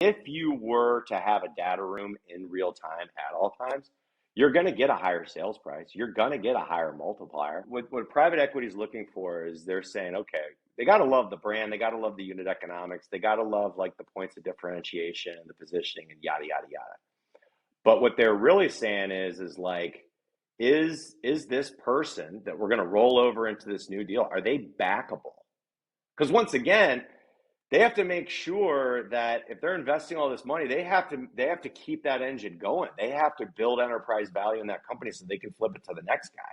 if you were to have a data room in real time at all times, you're going to get a higher sales price. You're going to get a higher multiplier. What private equity is looking for is they're saying, okay, they got to love the brand. They got to love the unit economics. They got to love like the points of differentiation and the positioning and yada, yada, yada. But what they're really saying is like, is this person that we're going to roll over into this new deal, are they backable? Because once again, they have to make sure that if they're investing all this money, they have to keep that engine going. They have to build enterprise value in that company so they can flip it to the next guy.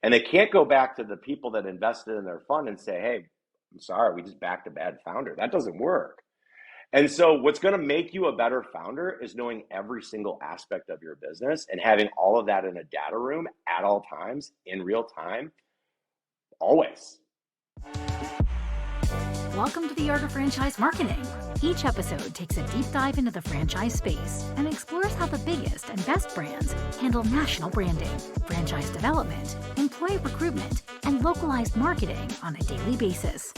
And they can't go back to the people that invested in their fund and say, hey, I'm sorry, we just backed a bad founder. That doesn't work. And so what's going to make you a better founder is knowing every single aspect of your business and having all of that in a data room at all times, in real time, always. Welcome to the Art of Franchise Marketing. Each episode takes a deep dive into the franchise space and explores how the biggest and best brands handle national branding, franchise development, employee recruitment, and localized marketing on a daily basis.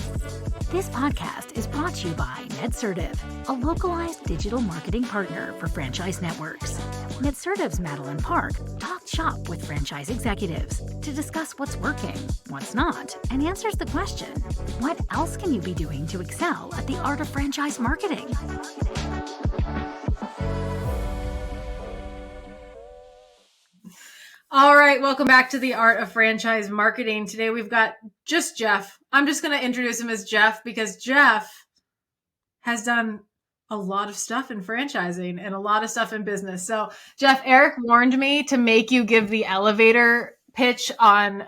This podcast is brought to you by Medsertive, a localized digital marketing partner for franchise networks. Medsertive's Madeleine talked shop with franchise executives to discuss what's working, what's not, and answers the question, what else can you be doing to excel at the art of franchise marketing? All right, welcome back to the Art of Franchise Marketing. Today we've got just Jeff. I'm just going to introduce him as Jeff because Jeff has done a lot of stuff in franchising and a lot of stuff in business. So Jeff, Eric warned me to make you give the elevator pitch on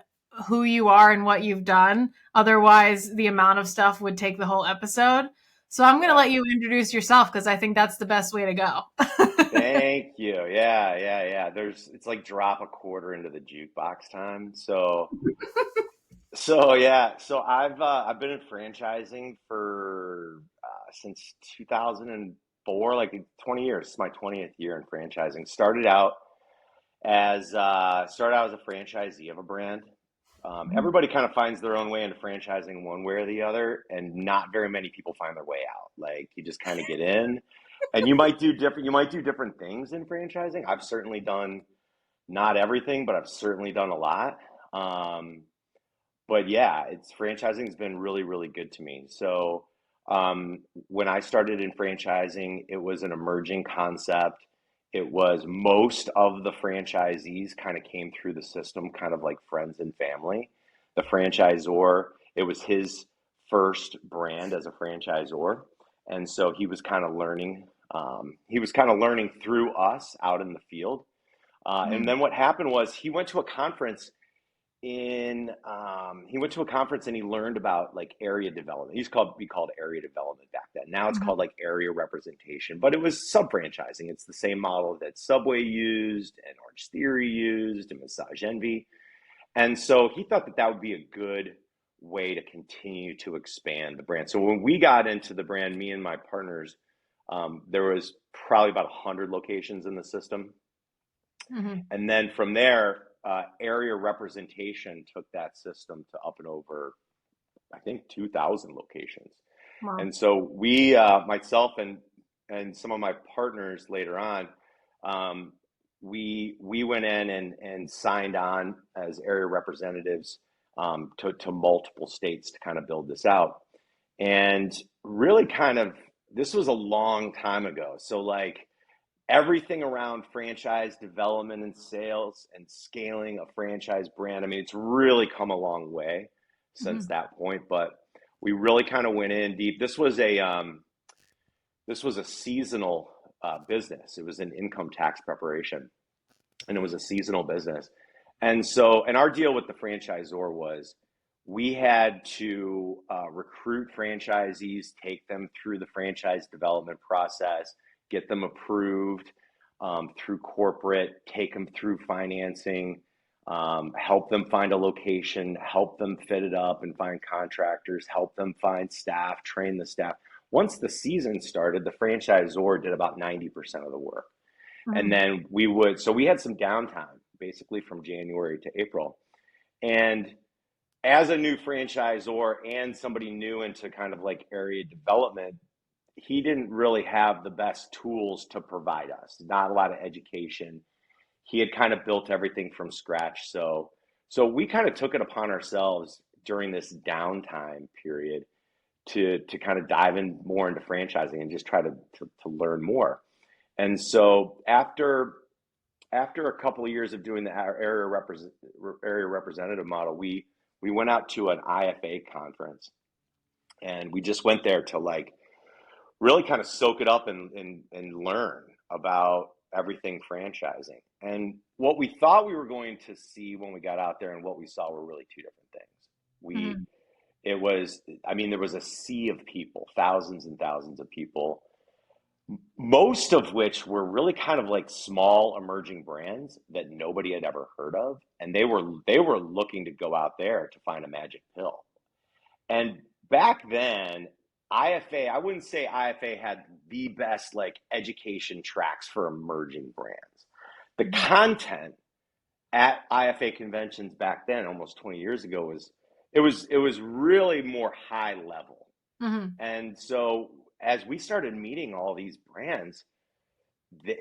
who you are and what you've done. Otherwise, the amount of stuff would take the whole episode. So I'm going to let you introduce yourself because I think that's the best way to go. Thank you. Yeah. It's like drop a quarter into the jukebox time. So I've been in franchising for since 2004, like 20 years. It's my 20th year in franchising. Started out as a franchisee of a brand. Everybody kind of finds their own way into franchising one way or the other, and not very many people find their way out. Like you just kind of get in, and you might do different things in franchising. I've certainly done not everything, but I've certainly done a lot. But yeah, franchising has been really, really good to me. So when I started in franchising, it was an emerging concept. It was most of the franchisees kind of came through the system, kind of like friends and family. The franchisor, it was his first brand as a franchisor. And so he was kind of learning. He was kind of learning through us out in the field. And then what happened was he went to a conference and he learned about like area development. We called area development back then. Now it's called like area representation, but it was sub-franchising. It's the same model that Subway used and Orange Theory used and Massage Envy. And so he thought that would be a good way to continue to expand the brand. So when we got into the brand, me and my partners, there was probably about 100 locations in the system. And then from there, area representation took that system to up and over, I think, 2,000 locations. Wow. And so we, myself and some of my partners later on, we went in and signed on as area representatives to multiple states to kind of build this out. And really this was a long time ago. So like, everything around franchise development and sales and scaling a franchise brand. I mean, it's really come a long way since that point, but we really kind of went in deep. This was a seasonal business. It was an income tax preparation, and it was a seasonal business. And our deal with the franchisor was we had to recruit franchisees, take them through the franchise development process, get them approved through corporate, take them through financing, help them find a location, help them fit it up and find contractors, help them find staff, train the staff. Once the season started, the franchisor did about 90% of the work. And then we had some downtime basically from January to April. And as a new franchisor and somebody new into kind of like area development, he didn't really have the best tools to provide us, not a lot of education. He had kind of built everything from scratch. So we kind of took it upon ourselves during this downtime period to kind of dive in more into franchising and just try to learn more. And so after a couple of years of doing the area representative model, we went out to an IFA conference, and we just went there to like really kind of soak it up and learn about everything franchising. And what we thought we were going to see when we got out there and what we saw were really two different things. It was, I mean, there was a sea of people, thousands and thousands of people, most of which were really kind of like small emerging brands that nobody had ever heard of. And they were looking to go out there to find a magic pill. And back then, IFA, I wouldn't say IFA had the best like education tracks for emerging brands. The content at IFA conventions back then, almost 20 years ago, was really more high level. And so as we started meeting all these brands,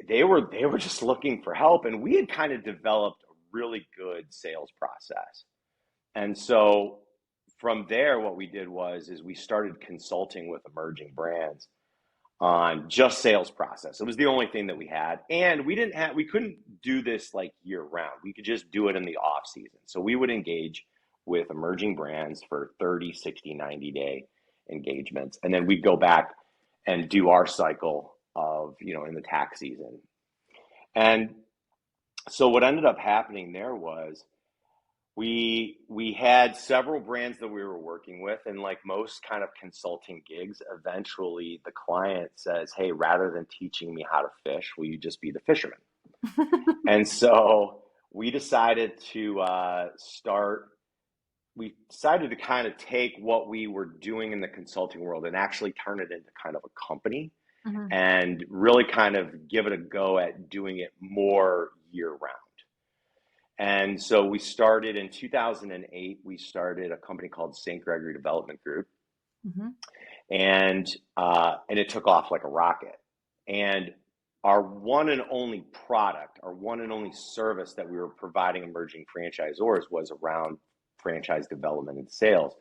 they were just looking for help, and we had kind of developed a really good sales process. And so from there, what we did is we started consulting with emerging brands on just sales process. It was the only thing that we had. And we couldn't do this like year round. We could just do it in the off season. So we would engage with emerging brands for 30, 60, 90-day engagements. And then we'd go back and do our cycle of, in the tax season. And so what ended up happening there was we had several brands that we were working with, and like most kind of consulting gigs, eventually the client says, hey, rather than teaching me how to fish, will you just be the fisherman? And so we decided to kind of take what we were doing in the consulting world and actually turn it into kind of a company and really kind of give it a go at doing it more year round. And so we started in 2008, we started a company called St. Gregory Development Group. And it took off like a rocket. And our one and only product, our one and only service that we were providing emerging franchisors was around franchise development and sales.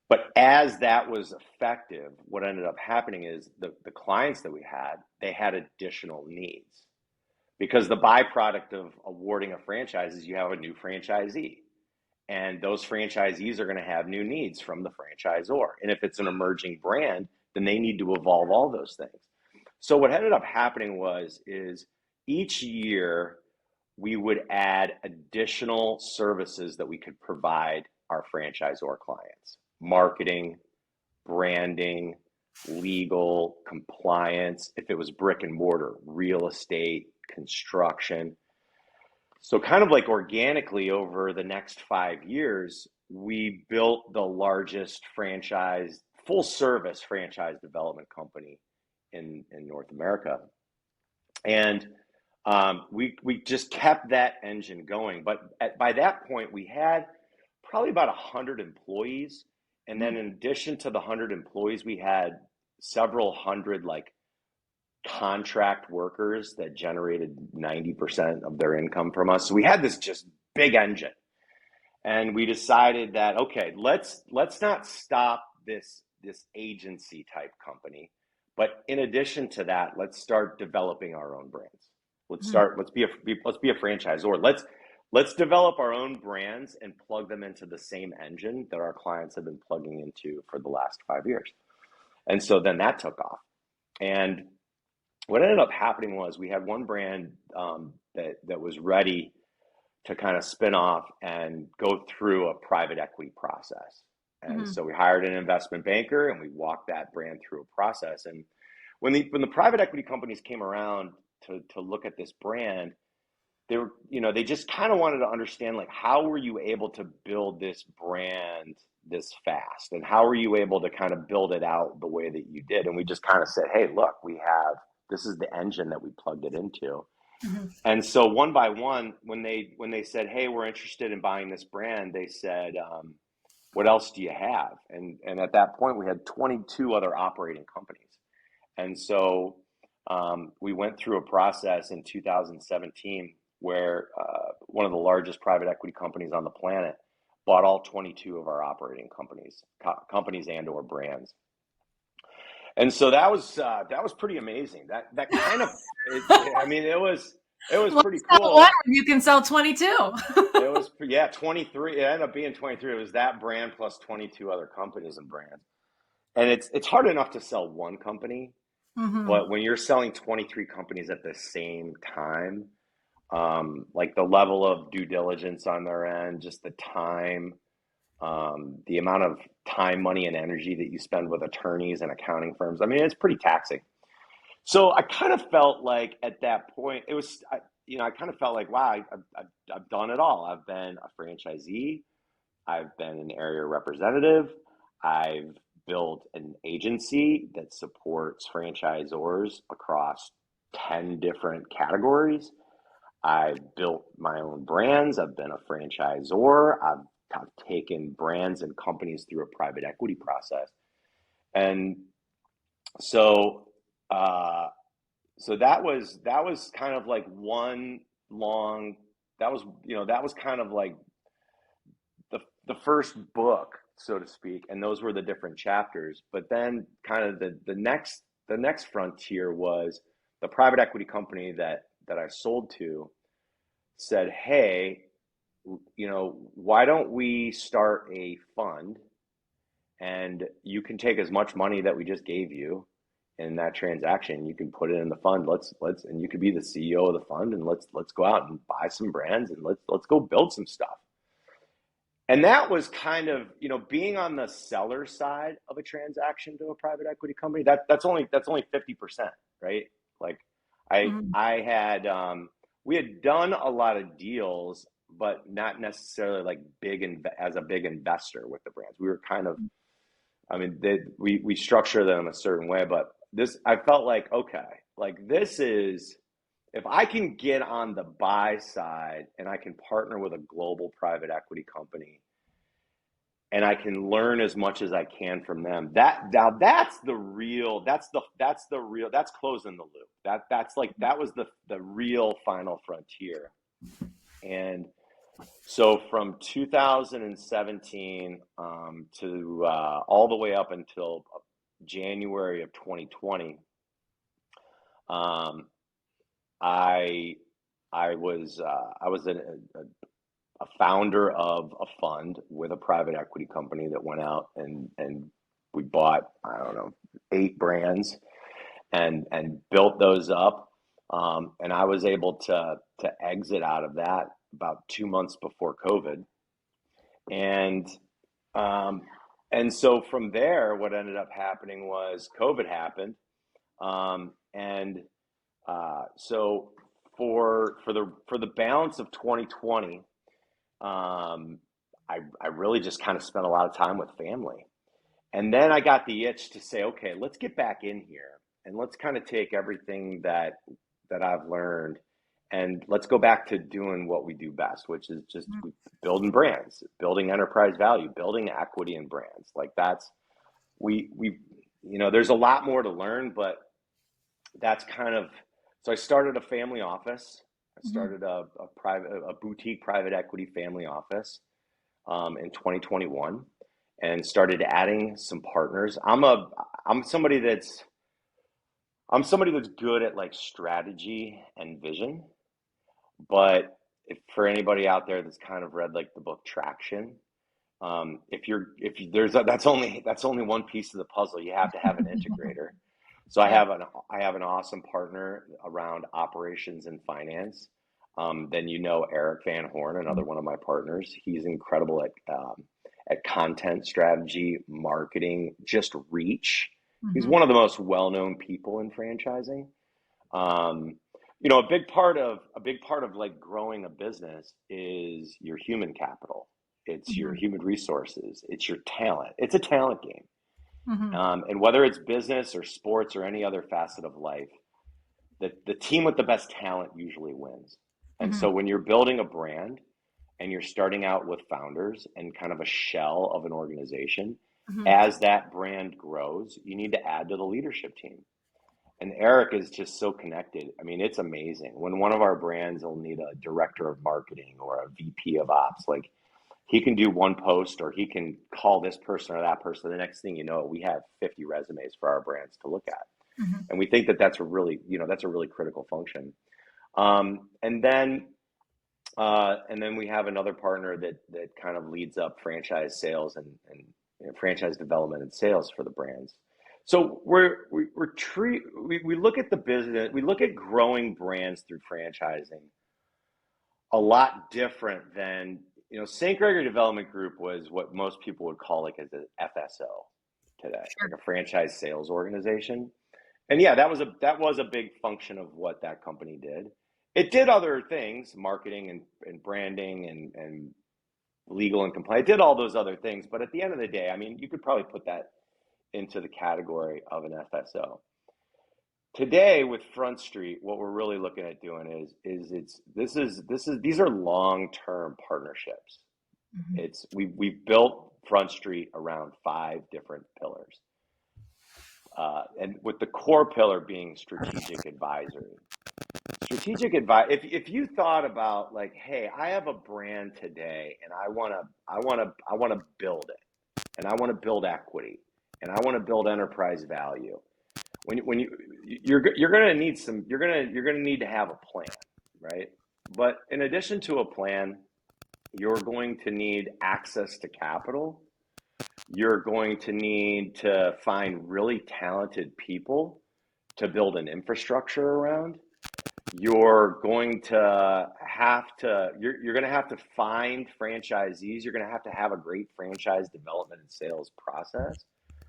But as that was effective, what ended up happening is the clients that we had, they had additional needs. Because the byproduct of awarding a franchise is you have a new franchisee. And those franchisees are going to have new needs from the franchisor. And if it's an emerging brand, then they need to evolve all those things. So what ended up happening is each year we would add additional services that we could provide our franchisor clients. Marketing, branding, legal, compliance, if it was brick and mortar, real estate, construction. So kind of like organically over the next 5 years, we built the largest full service franchise development company in North America. And we just kept that engine going. But by that point, we had probably about 100 employees. And then in addition to the 100 employees, we had several hundred like contract workers that generated 90% of their income from us. So we had this just big engine. And we decided that, okay, let's not stop this agency type company. But in addition to that, let's start developing our own brands. Let's be a franchisor. Let's develop our own brands and plug them into the same engine that our clients have been plugging into for the last 5 years. And so then that took off. And what ended up happening was we had one brand that was ready to kind of spin off and go through a private equity process. And so we hired an investment banker and we walked that brand through a process. And when the private equity companies came around to look at this brand, they just kind of wanted to understand, like, how were you able to build this brand this fast? And how were you able to kind of build it out the way that you did? And we just kind of said, hey, look, this is the engine that we plugged it into. And so one by one, when they said, hey, we're interested in buying this brand, they said, what else do you have? And at that point, we had 22 other operating companies. And so we went through a process in 2017 where one of the largest private equity companies on the planet bought all 22 of our operating companies and or brands. And so that was pretty amazing. That kind of, I mean, it was pretty Sell one cool. when you can sell 22. It was, yeah, 23. It ended up being 23. It was that brand plus 22 other companies and brands. And it's hard enough to sell one company, Mm-hmm. but when you're selling 23 companies at the same time, like the level of due diligence on their end, just the time, the amount of time, money, and energy that you spend with attorneys and accounting firms. I mean, it's pretty taxing. So I kind of felt like at that point, I kind of felt like, wow, I've done it all. I've been a franchisee. I've been an area representative. I've built an agency that supports franchisors across 10 different categories. I've built my own brands. I've been a franchisor. I've taken brands and companies through a private equity process. And so, uh, so that was kind of like one long, that was kind of like the first book, so to speak, and those were the different chapters. But then kind of the next frontier was the private equity company that I sold to said, "Hey, why don't we start a fund and you can take as much money that we just gave you in that transaction, you can put it in the fund. Let's and you could be the CEO of the fund and let's go out and buy some brands and let's go build some stuff." And that was kind of, being on the seller side of a transaction to a private equity company, that's only 50%, right? Like Mm-hmm. I had we had done a lot of deals, but not necessarily like as a big investor with the brands. We were kind of, I mean, we structure them a certain way, but I felt like, okay, like this is, if I can get on the buy side and I can partner with a global private equity company and I can learn as much as I can from them, that's closing the loop. That was the real final frontier. And so from 2017 to all the way up until January of 2020, um, I I was a founder of a fund with a private equity company that went out and we bought, I don't know, 8 brands and built those up. And I was able to exit out of that about 2 months before COVID. And um, and so from there, what ended up happening was COVID happened. And so for the balance of 2020, I really just kind of spent a lot of time with family. And then I got the itch to say, okay, let's get back in here and let's kind of take everything that I've learned and let's go back to doing what we do best, which is just building brands, building enterprise value, building equity in brands. Like that's we there's a lot more to learn, but that's kind of, so I started a family office. I Mm-hmm. started a boutique private equity family office in 2021 and started adding some partners. I'm somebody that's good at like strategy and vision, but if for anybody out there that's kind of read like the book Traction, if you, that's only one piece of the puzzle. You have to have an integrator. So Yep. I have an awesome partner around operations and finance. Then Eric Van Horn, another one of my partners. He's incredible at content strategy, marketing, just reach. He's Mm-hmm. one of the most well-known people in franchising. Um, a big part of like growing a business is your human capital. It's your Mm-hmm. human resources. It's your talent. It's a talent game. Mm-hmm. And whether it's business or sports or any other facet of life, the team with the best talent usually wins. And Mm-hmm. so when you're building a brand and you're starting out with founders and kind of a shell of an organization, Mm-hmm. as that brand grows, you need to add to the leadership team. And Eric is just so connected. I mean, it's amazing. When one of our brands will need a director of marketing or a VP of ops, like he can do one post or he can call this person or that person. The next thing you know, we have 50 resumes for our brands to look at. Mm-hmm. And we think that that's a really, that's a really critical function. And then we have another partner that kind of leads up franchise sales and franchise development and sales for the brands. So we look at the business, we look at growing brands through franchising a lot different than, St. Gregory Development Group was what most people would call like as an FSO today, Sure. like a franchise sales organization. And yeah, that was a big function of what that company did. It did other things, marketing and branding and legal and compliance. It did all those other things. But at the end of the day, I mean, you could probably put that into the category of an FSO. Today with Front Street, what we're really looking at doing these are long-term partnerships. Mm-hmm. We've built Front Street around 5 different pillars. And with the core pillar being strategic advisory. Strategic advice. If you thought about like, hey, I have a brand today and I want to build it, and I want to build equity, and I want to build enterprise value. You're going to need to have a plan, right? But in addition to a plan, you're going to need access to capital. You're going to need to find really talented people to build an infrastructure around. You're going to have to find franchisees. You're going to have a great franchise development and sales process.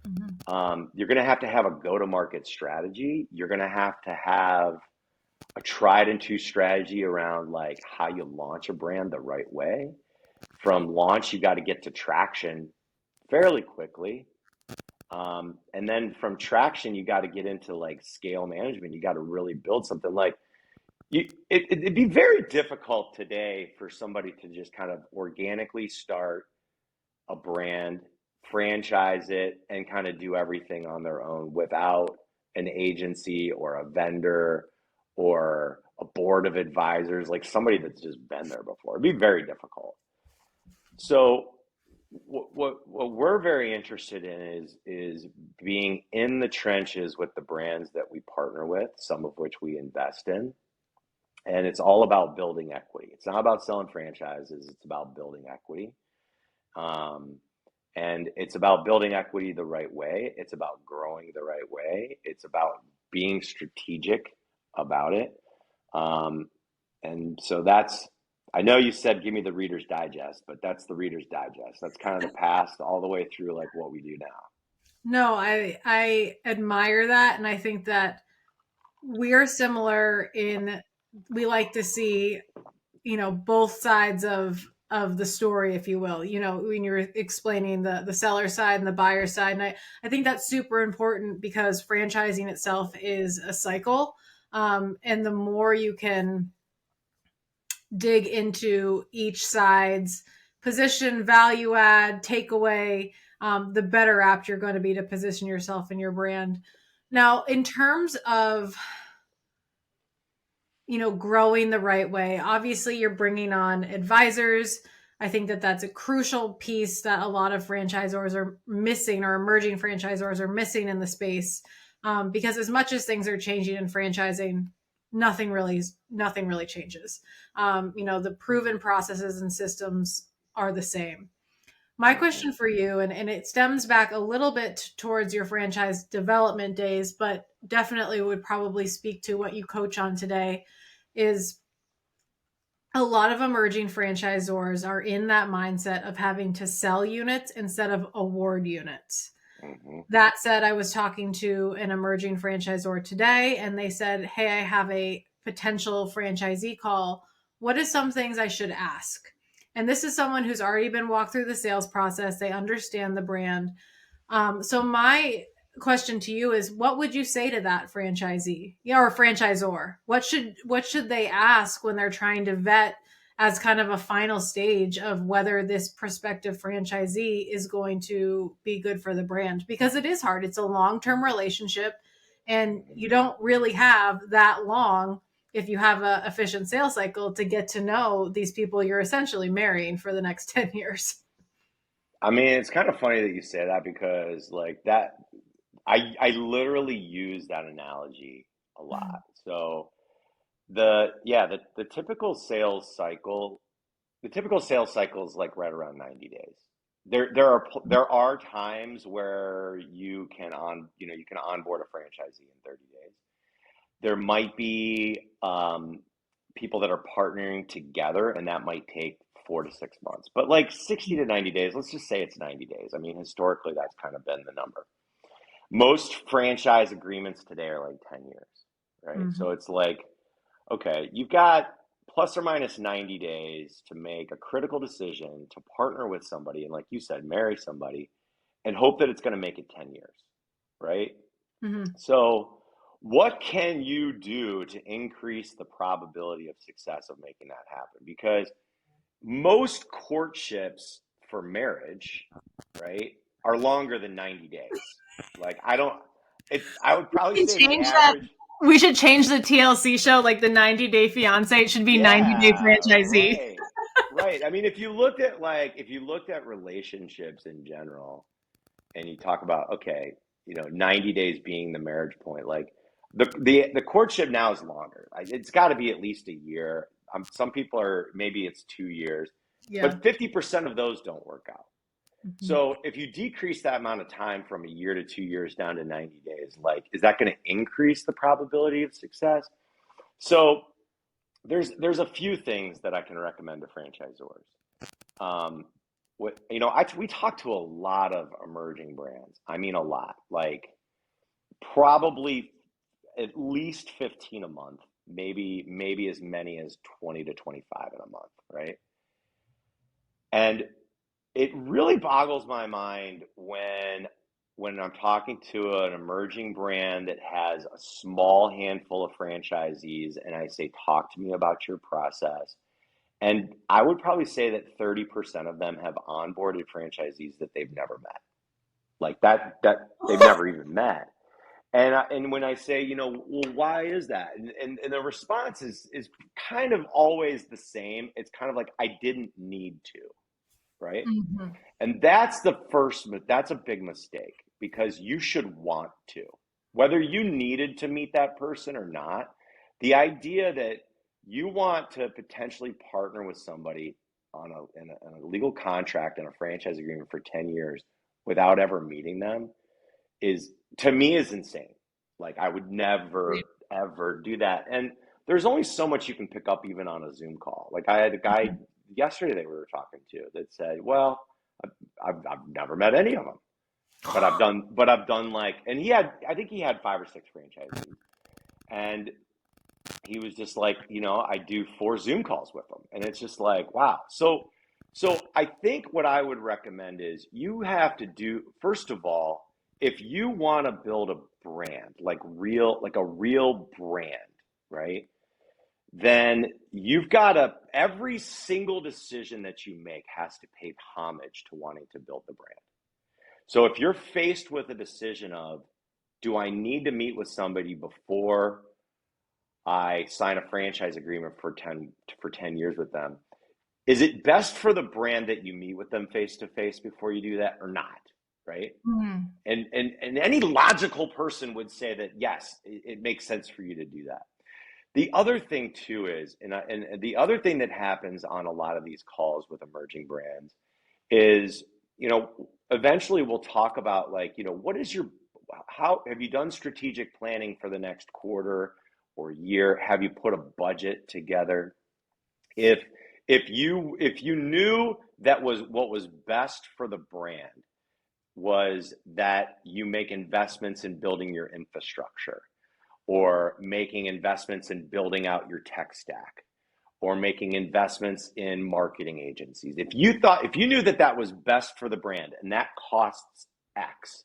Mm-hmm. You're going to have a go-to-market strategy. You're going to have a tried and true strategy around like how you launch a brand the right way. From launch, you got to get to traction fairly quickly. And then from traction, you got to get into like scale management. You got to really build something like it'd be very difficult today for somebody to just kind of organically start a brand, franchise it, and kind of do everything on their own without an agency or a vendor or a board of advisors, like somebody that's just been there before. It'd be very difficult. So what we're very interested in is being in the trenches with the brands that we partner with, some of which we invest in. And it's all about building equity. It's not about selling franchises. It's about building equity. And it's about building equity the right way. It's about growing the right way. It's about being strategic about it. And so I know you said, give me the Reader's Digest, but that's the Reader's Digest. That's kind of the past all the way through like what we do now. No, I admire that. And I think that we're similar in, we like to see, both sides of the story, if you will, when you're explaining the seller side and the buyer side. And I think that's super important because franchising itself is a cycle. And the more you can dig into each side's position, value add, takeaway, the better apt you're going to be to position yourself and your brand. Now, in terms of growing the right way. Obviously, you're bringing on advisors. I think that that's a crucial piece that a lot of franchisors are missing, or emerging franchisors are missing in the space. Because as much as things are changing in franchising, nothing really changes. The proven processes and systems are the same. My question for you, and it stems back a little bit towards your franchise development days, but definitely would probably speak to what you coach on today, is a lot of emerging franchisors are in that mindset of having to sell units instead of award units. Mm-hmm. That said, I was talking to an emerging franchisor today, and they said, hey, I have a potential franchisee call. What are some things I should ask? And this is someone who's already been walked through the sales process. They understand the brand. So my question to you is, what would you say to that franchisee or franchisor? What should they ask when they're trying to vet as kind of a final stage of whether this prospective franchisee is going to be good for the brand? Because it is hard. It's a long-term relationship. And you don't really have that long, if you have an efficient sales cycle, to get to know these people you're essentially marrying for the next 10 years. I mean, it's kind of funny that you say that because like that, I literally use that analogy a lot. So the typical sales cycle is like right around 90 days. There are times where you can onboard a franchisee in 30 days. There might be people that are partnering together, and that might take 4 to 6 months. But like 60 to 90 days, let's just say it's 90 days. I mean, historically, that's kind of been the number. Most franchise agreements today are like 10 years, right? Mm-hmm. So it's like, okay, you've got plus or minus 90 days to make a critical decision to partner with somebody, and like you said, marry somebody, and hope that it's going to make it 10 years, right? Mm-hmm. So what can you do to increase the probability of success of making that happen? Because most courtships for marriage, right, are longer than 90 days. Like I would probably say the average. We should change the TLC show, like the 90-day fiance. It should be 90-day Yeah, franchisee. right. I mean, if you looked at relationships in general, and you talk about, okay, 90 days being the marriage point, like the courtship now is longer. It's got to be at least a year. Some people maybe it's 2 years, but 50% of those don't work out. Mm-hmm. So if you decrease that amount of time from a year to 2 years down to 90 days, like, is that going to increase the probability of success? So there's a few things that I can recommend to franchisors. We talk to a lot of emerging brands. I mean, a lot, like probably at least 15 a month, maybe as many as 20 to 25 in a month, right? And it really boggles my mind when I'm talking to an emerging brand that has a small handful of franchisees, and I say, talk to me about your process. And I would probably say that 30% of them have onboarded franchisees that they've never met, like that they've never even met. And when I say, well, why is that? And the response is kind of always the same. It's kind of like, I didn't need to, right? Mm-hmm. And that's a big mistake, because you should want to, whether you needed to meet that person or not. The idea that you want to potentially partner with somebody in a legal contract and a franchise agreement for 10 years without ever meeting them to me is insane. Like, I would never, ever do that. And there's only so much you can pick up even on a Zoom call. Like, I had a guy yesterday that we were talking to that said, well, I've never met any of them, but I've done like, and I think he had 5 or 6 franchisees, and he was just like, I do 4 Zoom calls with them. And it's just like, wow. So I think what I would recommend is you have to do, first of all, if you want to build a brand, like a real brand, right? Then you've got every single decision that you make has to pay homage to wanting to build the brand. So if you're faced with a decision of, do I need to meet with somebody before I sign a franchise agreement for 10 years with them, is it best for the brand that you meet with them face to face before you do that or not? Right? Mm-hmm. And any logical person would say that, yes, it makes sense for you to do that. The other thing too is, and the other thing that happens on a lot of these calls with emerging brands is, eventually we'll talk about, like, how have you done strategic planning for the next quarter or year? Have you put a budget together? If you knew that was what was best for the brand was that you make investments in building your infrastructure, or making investments in building out your tech stack, or making investments in marketing agencies. If you knew that was best for the brand and that costs X,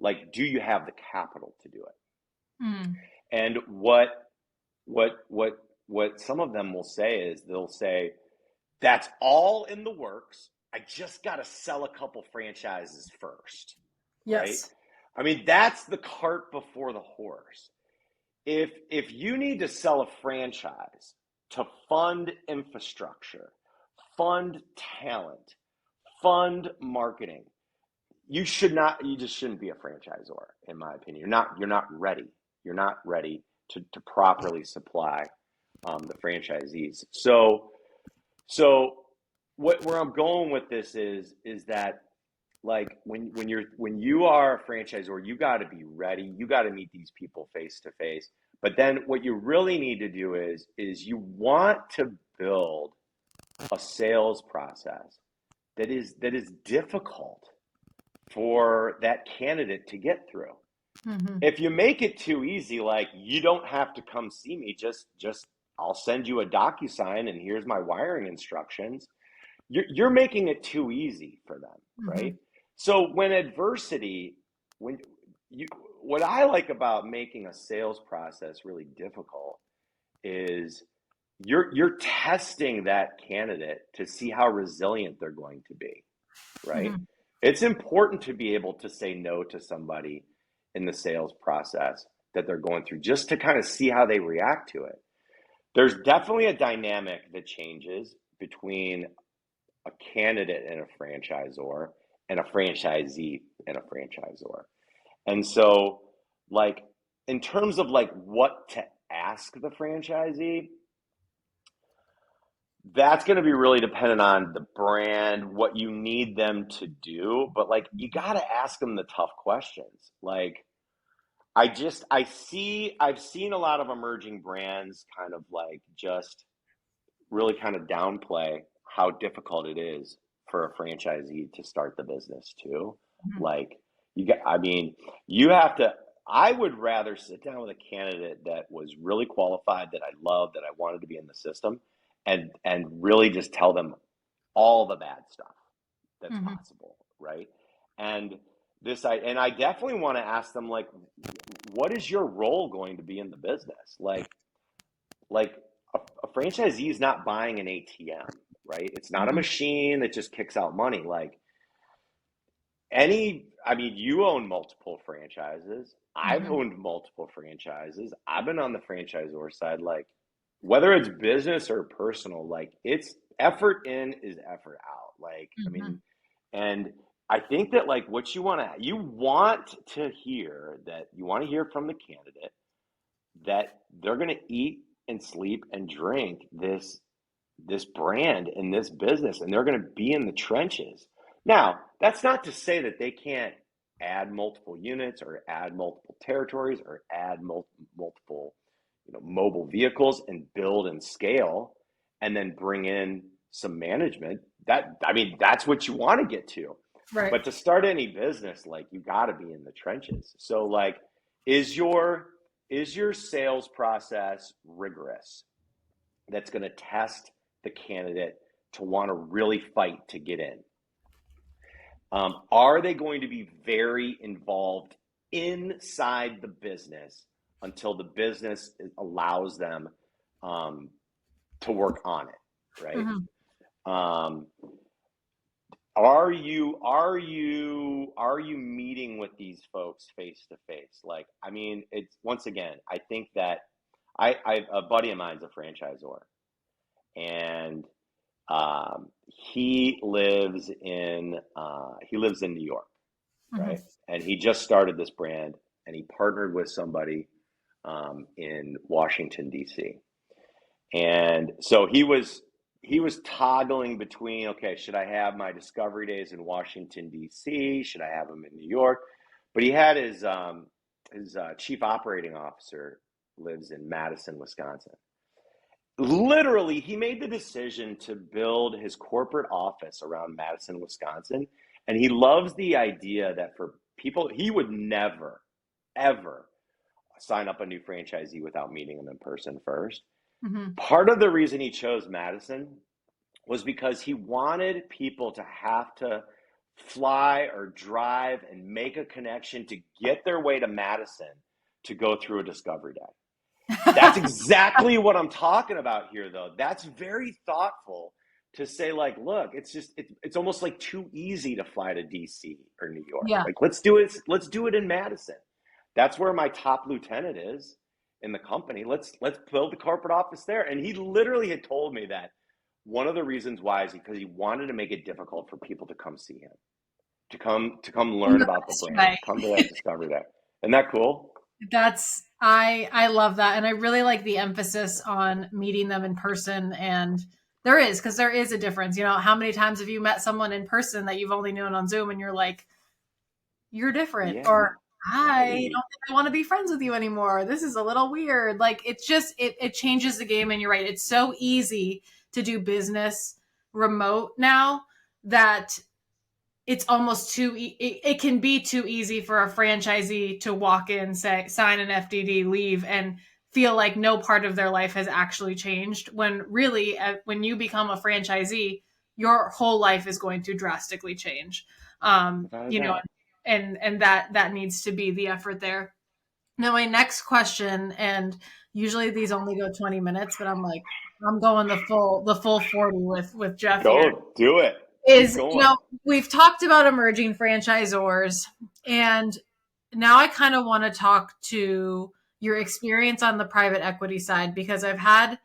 like, do you have the capital to do it? Mm. And what some of them will say is, they'll say, that's all in the works. I just got to sell a couple franchises first. Yes. I mean, that's the cart before the horse. If you need to sell a franchise to fund infrastructure, fund talent, fund marketing, you just shouldn't be a franchisor, in my opinion. You're not ready. You're not ready to properly supply the franchisees. So where I'm going with this is that, like, when you are a franchisor, you got to be ready. You got to meet these people face to face. But then what you really need to do is you want to build a sales process that is difficult for that candidate to get through. Mm-hmm. If you make it too easy, like, you don't have to come see me, just I'll send you a DocuSign and here's my wiring instructions. You're making it too easy for them, right? Mm-hmm. So what I like about making a sales process really difficult is you're testing that candidate to see how resilient they're going to be, right? Mm-hmm. It's important to be able to say no to somebody in the sales process that they're going through, just to kind of see how they react to it. There's definitely a dynamic that changes between a candidate and a franchisor, and a franchisee and a franchisor. And so, like, in terms of like what to ask the franchisee, that's going to be really dependent on the brand, what you need them to do. But, like, you got to ask them the tough questions. Like, I've seen a lot of emerging brands kind of like just really kind of downplay how difficult it is for a franchisee to start the business too. Like, you have to, I would rather sit down with a candidate that was really qualified, that I loved, that I wanted to be in the system, and really just tell them all the bad stuff that's Mm-hmm. possible, right? And I definitely want to ask them, like, what is your role going to be in the business? Like a franchisee is not buying an ATM, right? It's not a Mm-hmm. machine that just kicks out money. Like, you own multiple franchises. I've Mm-hmm. owned multiple franchises. I've been on the franchisor side. Like, whether it's business or personal, like, it's effort in is effort out. Like, Mm-hmm. and I think that, like, what you want to hear from the candidate that they're going to eat and sleep and drink this brand and this business, and they're going to be in the trenches. Now, that's not to say that they can't add multiple units or add multiple territories or add multiple mobile vehicles and build and scale, and then bring in some management. That's what you want to get to. Right. But to start any business, like, you got to be in the trenches. So, like, is your sales process rigorous? That's going to test the candidate to want to really fight to get in. Are they going to be very involved inside the business until the business allows them to work on it, right? Mm-hmm. Are you meeting with these folks face to face? Like, it's, once again, I think that a buddy of mine's a franchisor, and he lives in New York, right? And he just started this brand, and he partnered with somebody in Washington, D.C. And so he was toggling between, okay, should I have my discovery days in Washington, D.C.? Should I have them in New York? But he had his chief operating officer lives in Madison, Wisconsin. Literally, he made the decision to build his corporate office around Madison, Wisconsin. And he loves the idea that for people, he would never, ever sign up a new franchisee without meeting them in person first. Mm-hmm. Part of the reason he chose Madison was because he wanted people to have to fly or drive and make a connection to get their way to Madison to go through a discovery day. That's exactly what I'm talking about here, though. That's very thoughtful to say like, look, it's almost like too easy to fly to DC or New York. Yeah. Like, let's do it in Madison. That's where my top lieutenant is in the company. Let's build the corporate office there. And he literally had told me that one of the reasons why is because he wanted to make it difficult for people to come see him, to come learn about the brand, Right. come to that discovery day. Isn't that cool? I love that. And I really like the emphasis on meeting them in person. And there is a difference. You know, how many times have you met someone in person that you've only known on Zoom and you're like, you're different, Yeah, or I right. don't think I want to be friends with you anymore. This is a little weird. Like, it's just, it changes the game. And you're right. It's so easy to do business remote now that it's almost it can be too easy for a franchisee to walk in, say, sign an FDD, leave, and feel like no part of their life has actually changed, when really, when you become a franchisee, your whole life is going to drastically change. Without a You know, doubt. and that needs to be the effort there. Now, my next question, and usually these only go 20 minutes, but I'm like, I'm going the full 40 with Jeff here, Go do it. Keep is, going. we've talked about emerging franchisors, and now I kind of want to talk to your experience on the private equity side, because I've had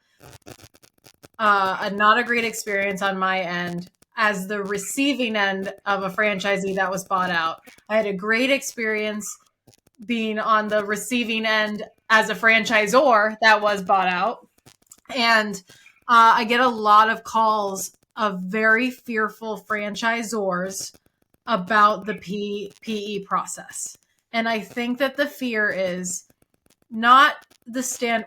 a not a great experience on my end as the receiving end of a franchisee that was bought out. I had a great experience being on the receiving end as a franchisor that was bought out. And I get a lot of calls of very fearful franchisors about the PE process. And I think that the fear is not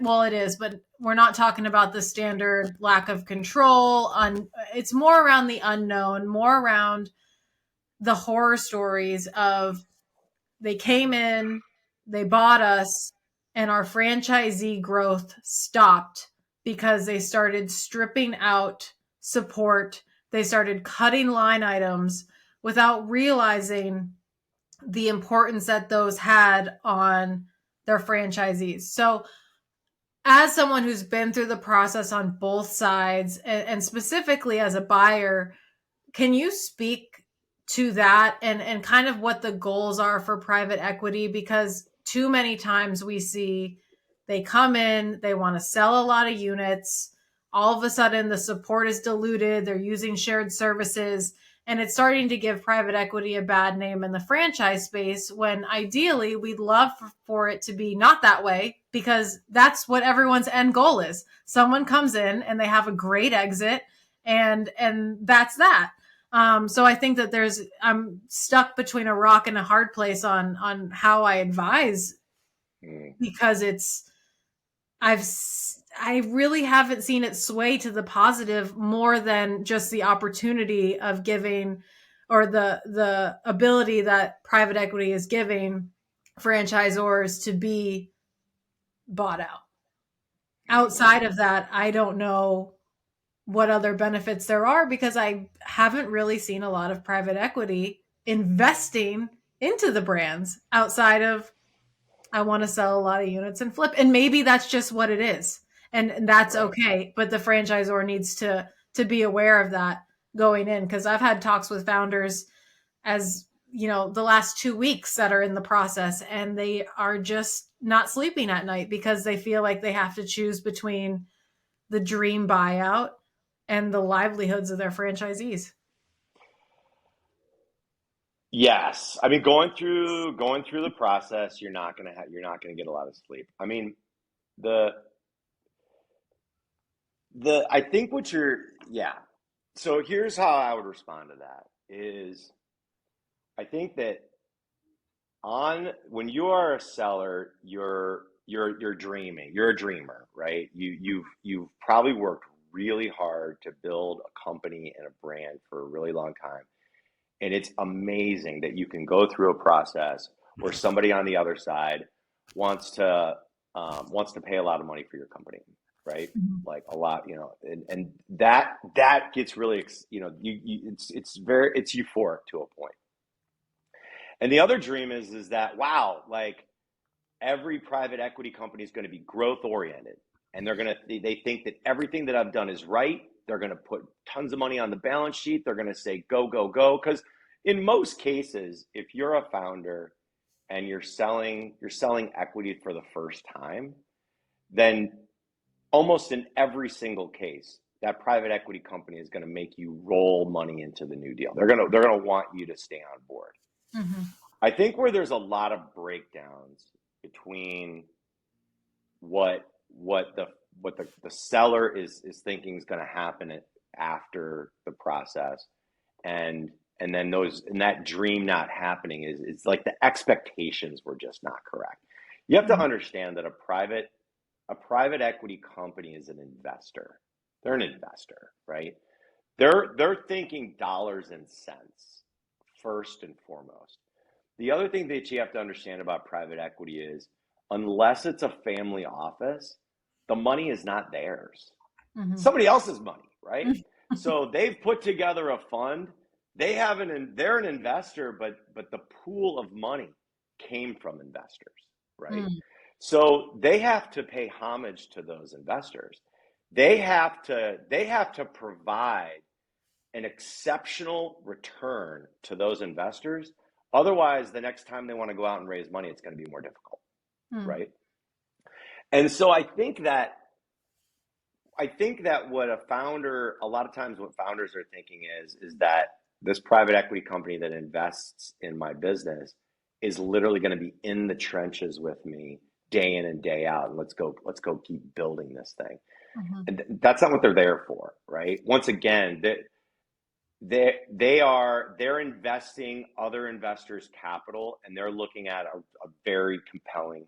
well, it is, but we're not talking about the standard lack of control. It's more around the unknown, more around the horror stories of, they came in, they bought us, and our franchisee growth stopped because they started stripping out support. They started cutting line items without realizing the importance that those had on their franchisees. So, as someone who's been through the process on both sides, and specifically as a buyer, can you speak to that, and kind of what the goals are for private equity? Because too many times we see they come in, they want to sell a lot of units. All of a sudden the support is diluted. They're using shared services, and it's starting to give private equity a bad name in the franchise space, when ideally we'd love for it to be not that way, because that's what everyone's end goal is. Someone comes in and they have a great exit, and that's that. So I think that I'm stuck between a rock and a hard place on how I advise, because I really haven't seen it sway to the positive more than just the opportunity of giving, or the ability that private equity is giving franchisors to be bought out. Outside of that, I don't know what other benefits there are, because I haven't really seen a lot of private equity investing into the brands outside of, I want to sell a lot of units and flip. And maybe that's just what it is. And that's Right. okay. But the franchisor needs to be aware of that going in. Because I've had talks with founders, as the last 2 weeks, that are in the process, and they are just not sleeping at night because they feel like they have to choose between the dream buyout and the livelihoods of their franchisees. Yes, I mean, going through the process, you're not gonna get a lot of sleep. I mean, the I think what you're yeah. So here's how I would respond to that is, I think that when you are a seller, you're dreaming. You're a dreamer, right? You've probably worked really hard to build a company and a brand for a really long time. And it's amazing that you can go through a process where somebody on the other side wants to pay a lot of money for your company, right? Mm-hmm. Like a lot, and that gets really, it's euphoric to a point. And the other dream is that, wow, like every private equity company is going to be growth oriented, and they think that everything that I've done is right, they're going to put tons of money on the balance sheet. They're going to say, go, go, go. Because in most cases, if you're a founder and you're selling equity for the first time, then almost in every single case, that private equity company is going to make you roll money into the new deal. They're going to want you to stay on board. Mm-hmm. I think where there's a lot of breakdowns between what the seller is thinking is going to happen after the process, and then that dream not happening is it's like the expectations were just not correct. You have to understand that a private equity company is an investor. They're an investor, right? They're thinking dollars and cents first and foremost. The other thing that you have to understand about private equity is, unless it's a family office, the money is not theirs. Mm-hmm. Somebody else's money, right? So they've put together a fund. They're an investor, but the pool of money came from investors, right? So they have to pay homage to those investors. They have to provide an exceptional return to those investors. Otherwise, the next time they want to go out and raise money, it's going to be more difficult, right? And so I think that a lot of times what founders are thinking is that this private equity company that invests in my business is literally going to be in the trenches with me day in and day out. And let's go keep building this thing. And that's not what they're there for, right? Once again, they're investing other investors' capital, and they're looking at a very compelling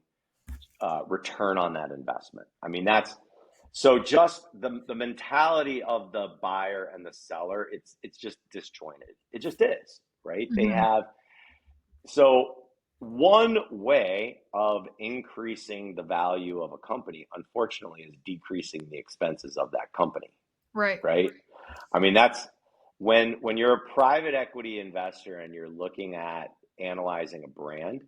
return on that investment. I mean, that's so just the mentality of the buyer and the seller. It's just disjointed. It just is, right? They have so. One way of increasing the value of a company, unfortunately, is decreasing the expenses of that company. Right. I mean, that's when you're a private equity investor and you're looking at analyzing a brand,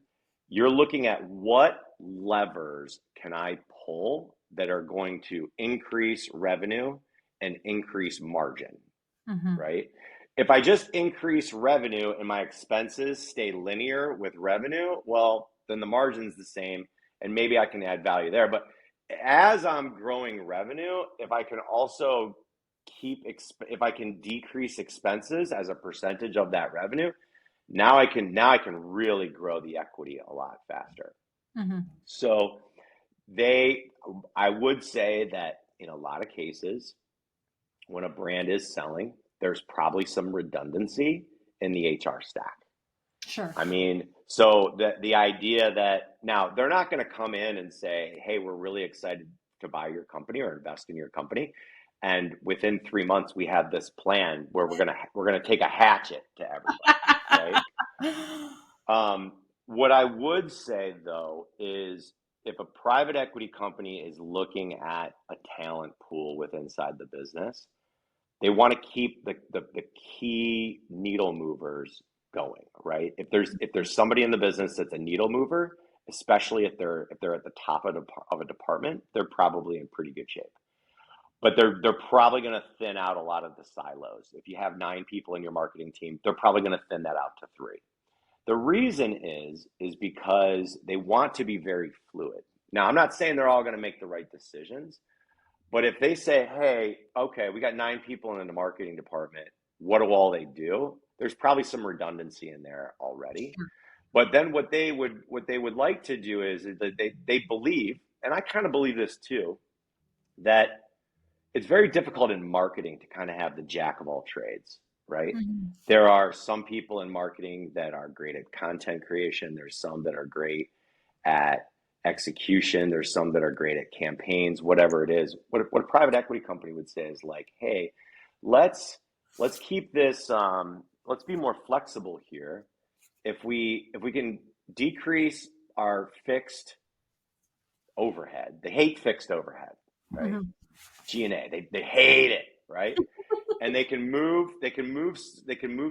you're looking at what levers can I pull that are going to increase revenue and increase margin, right? If I just increase revenue and my expenses stay linear with revenue, well, then the margin's the same and maybe I can add value there. But as I'm growing revenue, if I can also if I can decrease expenses as a percentage of that revenue, now I can really grow the equity a lot faster. So I would say that in a lot of cases, when a brand is selling, there's probably some redundancy in the HR stack. Sure. I mean, so the idea that now they're not going to come in and say, hey, we're really excited to buy your company or invest in your company, and within 3 months we have this plan where we're gonna take a hatchet to everybody, right? What I would say though is, if a private equity company is looking at a talent pool inside the business, they want to keep the key needle movers going, right? If there's somebody in the business that's a needle mover, especially if they're at the top of a department, they're probably in pretty good shape. But they're probably going to thin out a lot of the silos. If you have 9 people in your marketing team, they're probably going to thin that out to 3. The reason is because they want to be very fluid. Now, I'm not saying they're all going to make the right decisions, but if they say, hey, okay, we got 9 people in the marketing department, what do all they do? There's probably some redundancy in there already. But then what they would like to do is that they believe, and I kind of believe this too, that it's very difficult in marketing to kind of have the jack of all trades, right? There are some people in marketing that are great at content creation. There's some that are great at execution. There's some that are great at campaigns, whatever it is. What a private equity company would say is like, hey, let's keep this, let's be more flexible here. If we can decrease our fixed overhead, they hate fixed overhead, right? G&A, they hate it, right? And they can move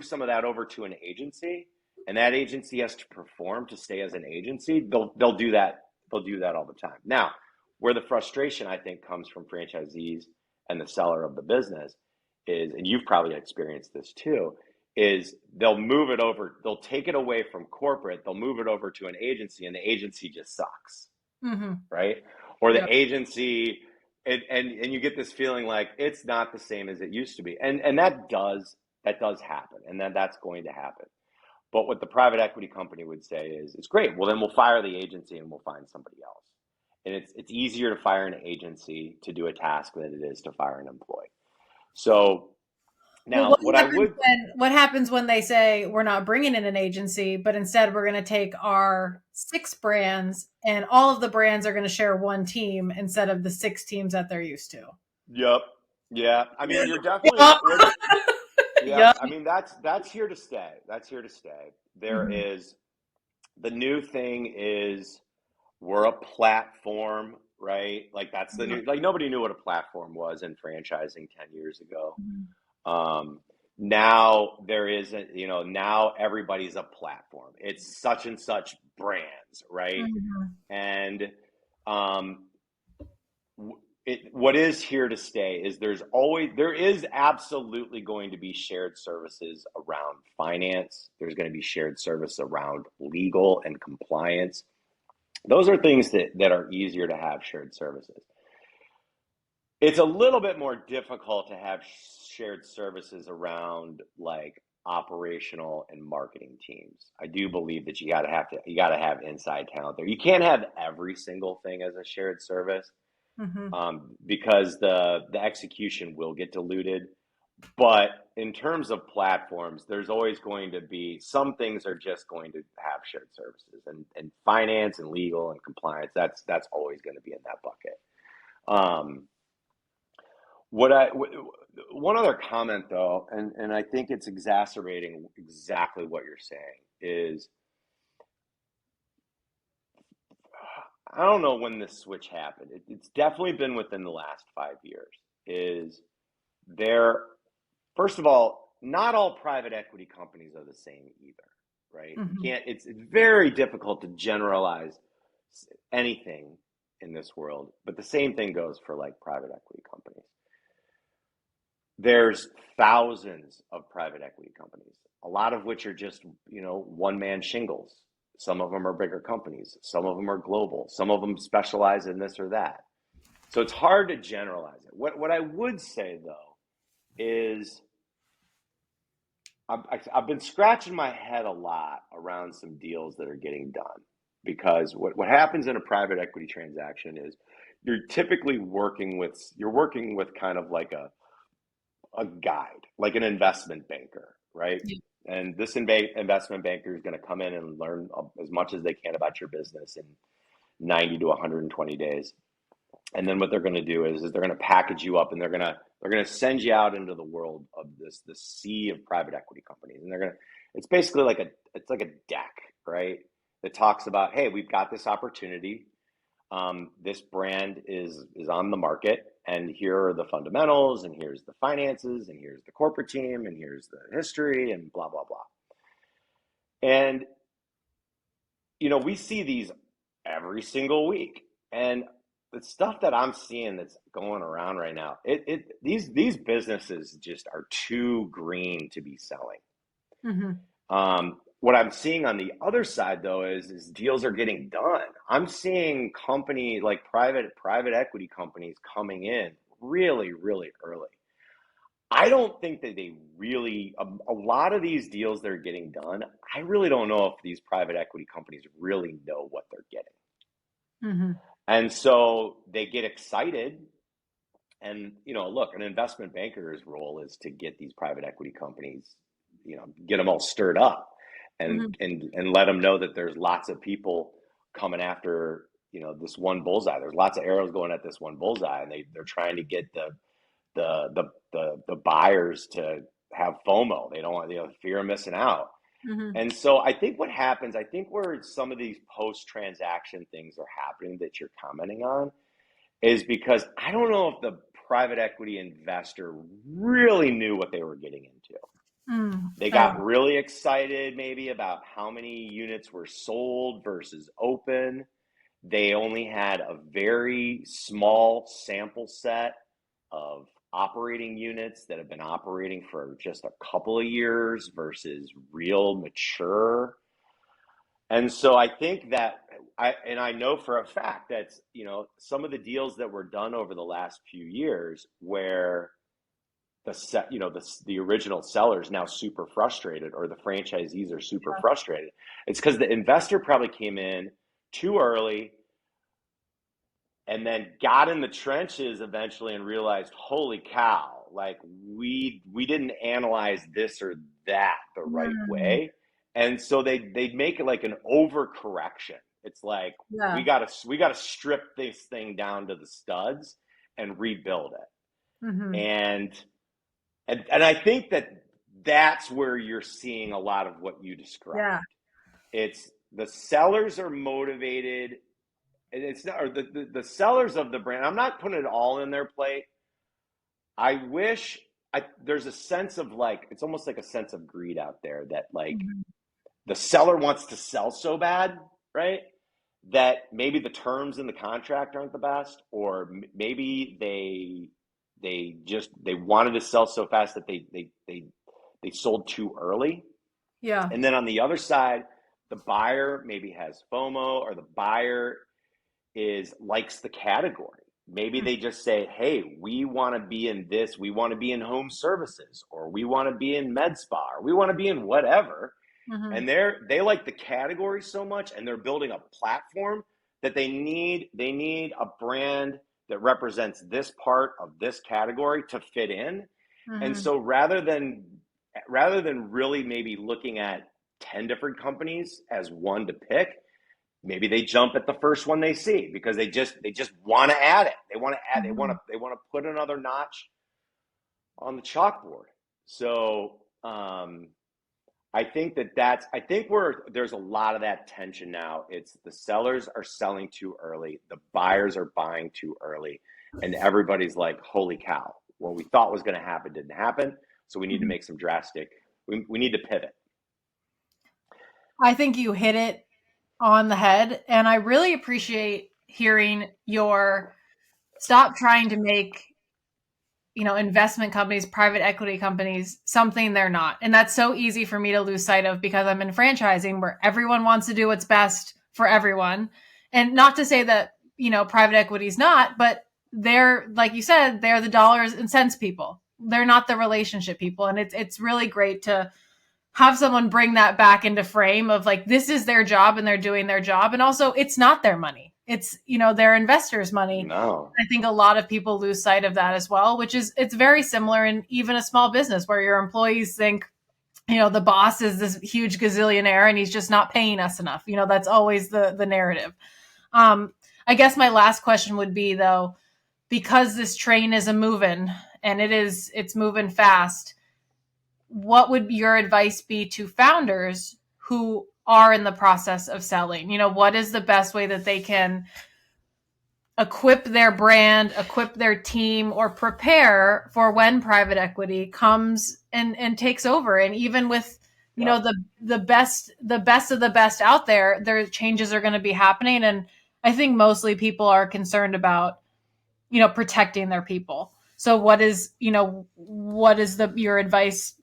some of that over to an agency, and that agency has to perform to stay as an agency. They'll do that all the time. Now, where the frustration I think comes from franchisees and the seller of the business is, and you've probably experienced this too, is they'll move it over, they'll take it away from corporate, they'll move it over to an agency, and the agency just sucks, right? Or the Yep. agency, and you get this feeling like it's not the same as it used to be, and that does happen, and that's going to happen. But what the private equity company would say is, it's great. Well, then we'll fire the agency and we'll find somebody else. And it's easier to fire an agency to do a task than it is to fire an employee. So Well, now what happens when they say we're not bringing in an agency, but instead we're going to take our 6 brands and all of the brands are going to share one team instead of the 6 teams that they're used to? Yep. Yeah. I mean, you're definitely, Yep. yeah. Yep. I mean, that's here to stay. That's here to stay. There is, the new thing is, we're a platform, right? Like that's the new, like nobody knew what a platform was in franchising 10 years ago. Now there isn't, now everybody's a platform. It's such and such brands, right? And what is here to stay is there is absolutely going to be shared services around finance. There's going to be shared service around legal and compliance. Those are things that are easier to have shared services. It's a little bit more difficult to have shared services around like operational and marketing teams. I do believe that you got to have inside talent there. You can't have every single thing as a shared service, because the execution will get diluted. But in terms of platforms, there's always going to be, some things are just going to have shared services, and finance and legal and compliance. That's always going to be in that bucket. One other comment though, and I think it's exacerbating exactly what you're saying, is I don't know when this switch happened. It's definitely been within the last 5 years. Is there, first of all, not all private equity companies are the same either, right? You can't, it's very difficult to generalize anything in this world, but the same thing goes for like private equity companies. There's thousands of private equity companies, a lot of which are just, one-man shingles. Some of them are bigger companies. Some of them are global. Some of them specialize in this or that. So it's hard to generalize it. What I would say though is, I've been scratching my head a lot around some deals that are getting done, because what happens in a private equity transaction is you're typically working with kind of like a guide, like an investment banker, right? And this investment banker is going to come in and learn as much as they can about your business in 90 to 120 days. And then what they're going to do is they're going to package you up, and they're going to send you out into the world of this sea of private equity companies. And it's basically like a deck, right? That talks about, hey, we've got this opportunity. This brand is on the market, and here are the fundamentals, and here's the finances, and here's the corporate team, and here's the history, and blah, blah, blah. And, we see these every single week. And the stuff that I'm seeing that's going around right now, these businesses just are too green to be selling. What I'm seeing on the other side though is deals are getting done. I'm seeing company like private equity companies coming in really, really early. I don't think that they really, a lot of these deals that are getting done, I really don't know if these private equity companies really know what they're getting. And so they get excited. And, look, an investment banker's role is to get these private equity companies, get them all stirred up, and let them know that there's lots of people coming after, this one bullseye. There's lots of arrows going at this one bullseye, and they're trying to get the buyers to have FOMO. They don't want, fear of missing out. And so I think what happens, where some of these post-transaction things are happening that you're commenting on, is because I don't know if the private equity investor really knew what they were getting into. They got really excited maybe about how many units were sold versus open. They only had a very small sample set of operating units that have been operating for just a couple of years versus real mature. And so I think that I know for a fact that, some of the deals that were done over the last few years where the original seller is now super frustrated, or the franchisees are super frustrated. It's because the investor probably came in too early and then got in the trenches eventually and realized, holy cow, like we didn't analyze this or that the right way. And so they make it like an overcorrection. It's like, we gotta strip this thing down to the studs and rebuild it. And I think that's where you're seeing a lot of what you described. It's the sellers are motivated. It's not, or the sellers of the brand. I'm not putting it all in their plate. I wish there's a sense of like, it's almost like a sense of greed out there that like the seller wants to sell so bad, right? That maybe the terms in the contract aren't the best, or maybe they wanted to sell so fast that they sold too early. Yeah. And then on the other side, the buyer maybe has FOMO, or the buyer likes the category. Maybe they just say, hey, we want to be in this, we want to be in home services, or we want to be in med spa, or we want to be in whatever. And they like the category so much, and they're building a platform that they need a brand that represents this part of this category to fit in. And so rather than really maybe looking at 10 different companies as one to pick, maybe they jump at the first one they see because they just want to add it. They want to add, they want to put another notch on the chalkboard. So I think there's a lot of that tension now. It's the sellers are selling too early, the buyers are buying too early, and everybody's like, holy cow, what we thought was going to happen didn't happen. So we need to make some we need to pivot. I think you hit it on the head, and I really appreciate hearing your stop trying to make investment companies, private equity companies, something they're not. And that's so easy for me to lose sight of because I'm in franchising where everyone wants to do what's best for everyone. And not to say that, private equity is not, but they're, like you said, they're the dollars and cents people. They're not the relationship people. And it's really great to have someone bring that back into frame of like, this is their job and they're doing their job. And also it's not their money. It's, their investors' money. No. I think a lot of people lose sight of that as well, it's very similar in even a small business where your employees think, the boss is this huge gazillionaire and he's just not paying us enough. That's always the narrative. I guess my last question would be though, because this train is moving and it's moving fast, what would your advice be to founders who are in the process of selling? What is the best way that they can equip their brand, equip their team, or prepare for when private equity comes and takes over? And even with, the best of the best out there, their changes are going to be happening. And I think mostly people are concerned about, protecting their people. So what is your advice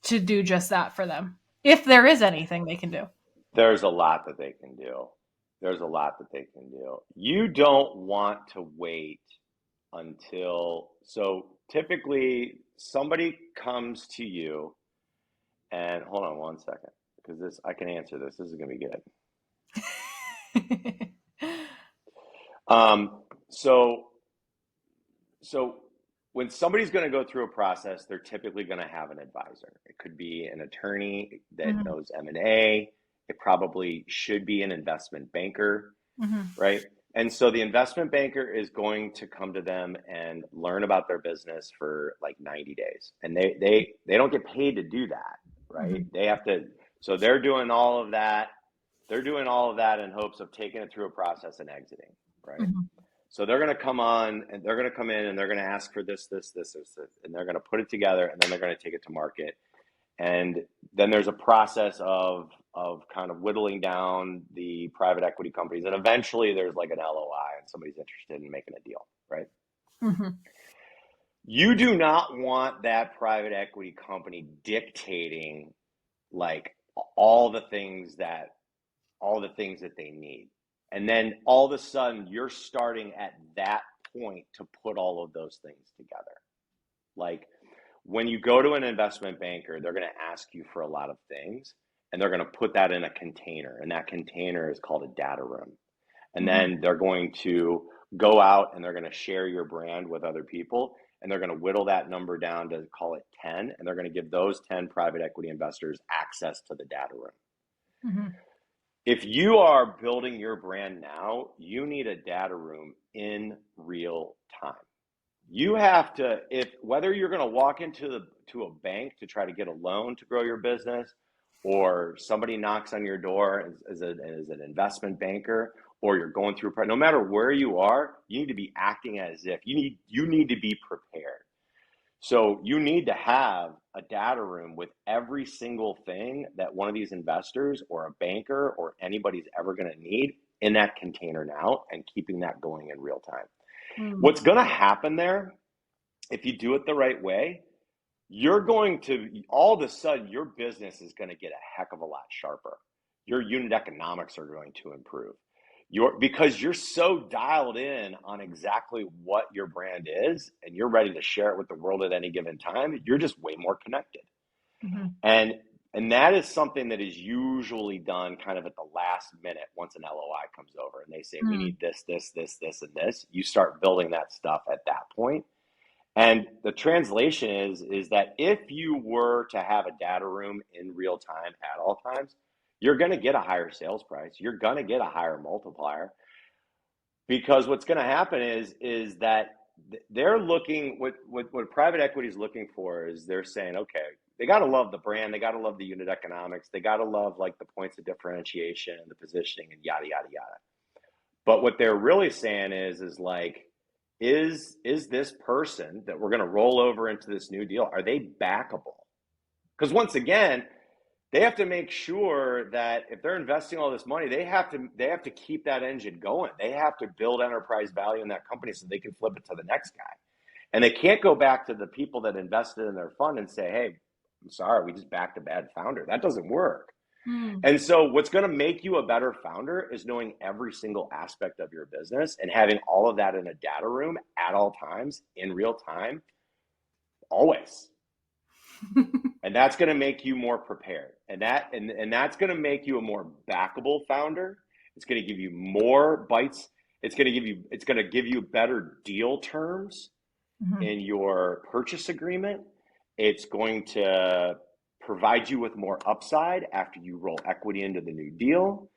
to do just that for them? If there is anything they can do. There's a lot that they can do. You don't want to wait so typically somebody comes to you and hold on one second, because I can answer this. This is going to be good. So when somebody's going to go through a process, they're typically going to have an advisor. It could be an attorney that knows M&A. It probably should be an investment banker, right? And so the investment banker is going to come to them and learn about their business for like 90 days. And they don't get paid to do that, right? They have to, so they're doing all of that. They're doing all of that in hopes of taking it through a process and exiting, right? So they're going to come on and they're going to come in and they're going to ask for this, and they're going to put it together and then they're going to take it to market. And then there's a process of kind of whittling down the private equity companies. And eventually there's like an LOI and somebody's interested in making a deal, right? You do not want that private equity company dictating like all the things that they need. And then all of a sudden you're starting at that point to put all of those things together. Like when you go to an investment banker, they're going to ask you for a lot of things and they're going to put that in a container. And that container is called a data room. And then they're going to go out and they're going to share your brand with other people. And they're going to whittle that number down to call it 10. And they're going to give those 10 private equity investors access to the data room. If you are building your brand now, you need a data room in real time. You have to, whether you're going to walk into a bank to try to get a loan to grow your business, or somebody knocks on your door as an investment banker, or you're going through, no matter where you are, you need to be acting as if you need to be prepared. So you need to have a data room with every single thing that one of these investors or a banker or anybody's ever going to need in that container now, and keeping that going in real time. What's going to happen there, if you do it the right way, you're going to, all of a sudden, your business is going to get a heck of a lot sharper. Your unit economics are going to improve. Because you're so dialed in on exactly what your brand is, and you're ready to share it with the world at any given time, you're just way more connected. And that is something that is usually done kind of at the last minute once an LOI comes over and they say, we need this, this, this, this, and this. You start building that stuff at that point. And the translation is that if you were to have a data room in real time at all times, you're going to get a higher sales price. You're going to get a higher multiplier, because what's going to happen is that they're looking, what private equity is looking for is they're saying, okay, they got to love the brand. They got to love the unit economics. They got to love like the points of differentiation and the positioning and yada, yada, yada. But what they're really saying is like, is this person that we're going to roll over into this new deal, are they backable? Because once again, they have to make sure that if they're investing all this money, they have to keep that engine going. They have to build enterprise value in that company so they can flip it to the next guy. And they can't go back to the people that invested in their fund and say, hey, I'm sorry, we just backed a bad founder. That doesn't work. And so what's going to make you a better founder is knowing every single aspect of your business and having all of that in a data room at all times, in real time, always. And that's going to make you more prepared. And that's going to make you a more backable founder. It's going to give you more bites. It's going to give you better deal terms in your purchase agreement. It's going to provide you with more upside after you roll equity into the new deal.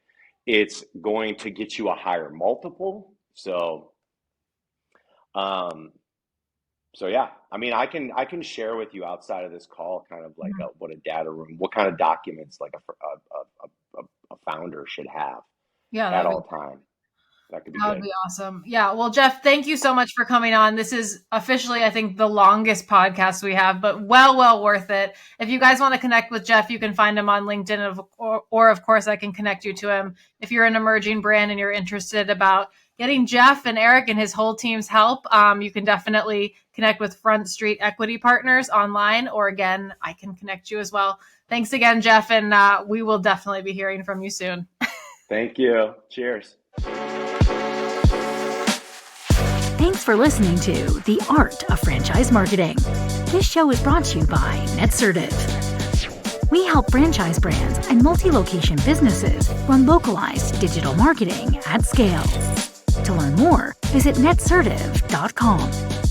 It's going to get you a higher multiple. So yeah, I mean, I can share with you outside of this call kind of like what a data room, what kind of documents like a founder should have at all time. That would be awesome. Yeah. Well, Jeff, thank you so much for coming on. This is officially, I think, the longest podcast we have, but well worth it. If you guys want to connect with Jeff, you can find him on LinkedIn, or of course, I can connect you to him. If you're an emerging brand and you're interested about getting Jeff and Eric and his whole team's help, you can definitely connect with Front Street Equity Partners online, or again, I can connect you as well. Thanks again, Jeff, and we will definitely be hearing from you soon. Thank you. Cheers. Thanks for listening to The Art of Franchise Marketing. This show is brought to you by NetCertive. We help franchise brands and multi-location businesses run localized digital marketing at scale. To learn more, visit netcertive.com.